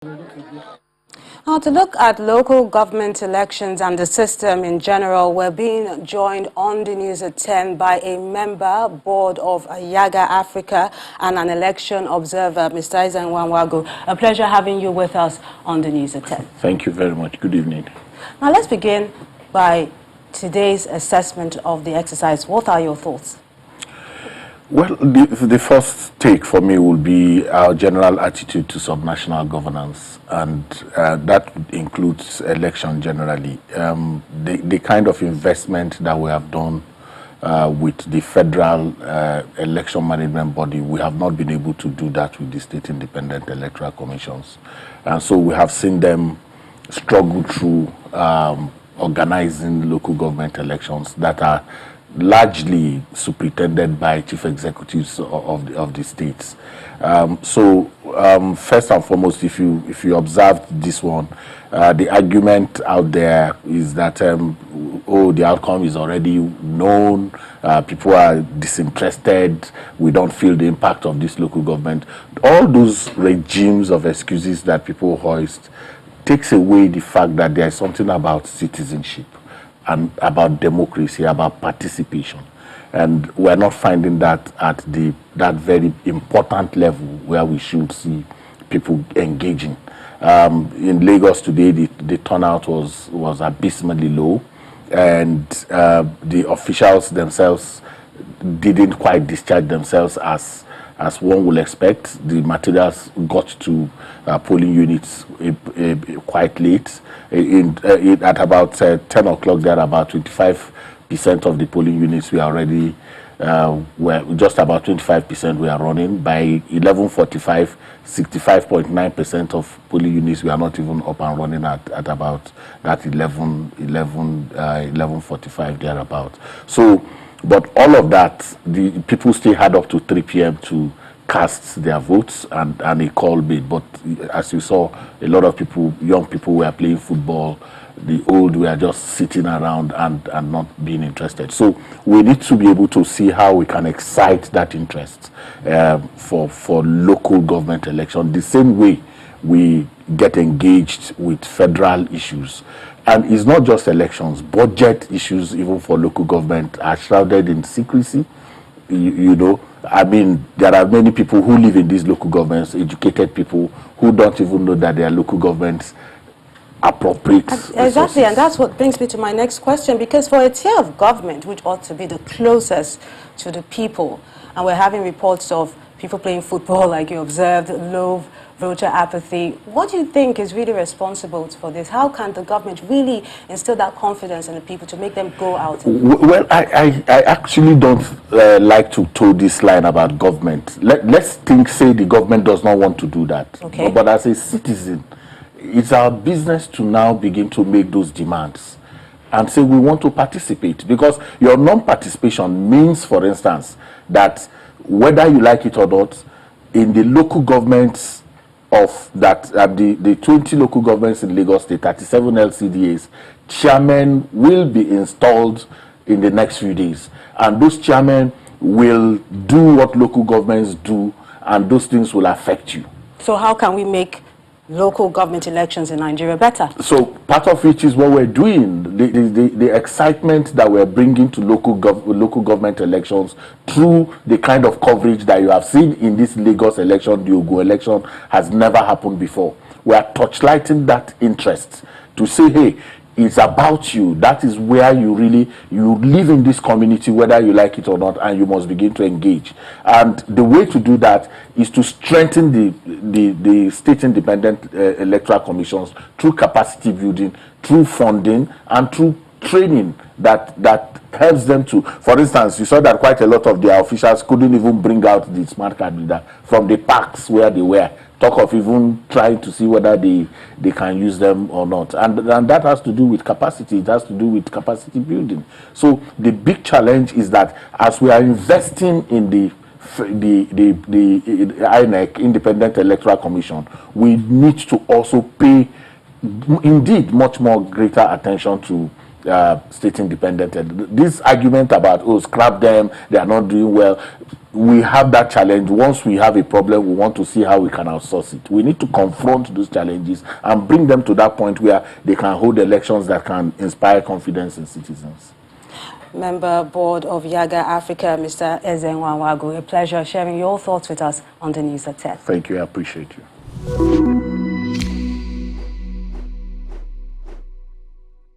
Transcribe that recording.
Now, to look at local government elections and the system in general, we're being joined on the news at 10 by a member board of Yaga Africa and an election observer, Mr. Isaac Nwanwagu. A pleasure having you with us on the news at 10. Thank you very much. Good evening. Now, let's begin by today's assessment of the exercise. What are your thoughts? Well, the first take for me will be our general attitude to subnational governance, and that includes election generally. The kind of investment that we have done with the federal election management body, we have not been able to do that with the state independent electoral commissions. And so we have seen them struggle through organizing local government elections that are largely superintended by chief executives of the states. First and foremost, if you observed this one, the argument out there is that the outcome is already known, people are disinterested, we don't feel the impact of this local government. All those regimes of excuses that people hoist takes away the fact that there is something about citizenship and about democracy, about participation. And we're not finding that at that very important level where we should see people engaging. In Lagos today, the turnout was abysmally low, and the officials themselves didn't quite discharge themselves as one will expect. The materials got to polling units quite late. At about 10 o'clock, there about 25% of the polling units were already, just about 25% were running. By 11:45, 65.9% of polling units were not even up and running at about that 11:45 thereabout. So, but all of that, the people still had up to 3 p.m. to cast their votes and a call made. But as you saw, a lot of people, young people were playing football. The old were just sitting around and not being interested. So we need to be able to see how we can excite that interest for local government election, the same way we get engaged with federal issues. And it's not just elections, budget issues, even for local government, are shrouded in secrecy. You know, I mean, there are many people who live in these local governments, educated people, who don't even know that their local governments appropriate Exactly, resources. And that's what brings me to my next question, because for a tier of government, which ought to be the closest to the people, and we're having reports of people playing football, like you observed, low voter apathy. What do you think is really responsible for this? How can the government really instill that confidence in the people to make them go out? Well, I actually don't like to toe this line about government. Let's say the government does not want to do that. Okay. But as a citizen, it's our business to now begin to make those demands and say we want to participate, because your non-participation means, for instance, that whether you like it or not, in the local governments of that, the 20 local governments in Lagos State, 37 LCDAs, chairmen will be installed in the next few days. And those chairmen will do what local governments do, and those things will affect you. So how can we make local government elections in Nigeria better? So part of which is what we're doing, the excitement that we're bringing to local government elections through the kind of coverage that you have seen in this Lagos election. The OGUN election has never happened before. We are torchlighting that interest to say, hey, it's about you. That is where you live in this community, whether you like it or not, and you must begin to engage. And the way to do that is to strengthen the state independent electoral commissions through capacity building, through funding, and through training that helps them to. For instance, you saw that quite a lot of their officials couldn't even bring out the smart card reader from the parks where they were. Talk of even trying to see whether they can use them or not. And that has to do with capacity. It has to do with capacity building. So the big challenge is that as we are investing in the INEC, Independent Electoral Commission, we need to also pay indeed much more greater attention to state independent. This argument about, oh, scrap them, they are not doing well, we have that challenge. Once we have a problem, we want to see how we can outsource it. We need to confront those challenges and bring them to that point where they can hold elections that can inspire confidence in citizens. Member Board of Yaga Africa, Mr. Ezenwawago, a pleasure sharing your thoughts with us on the news at 10. Thank you. I appreciate you.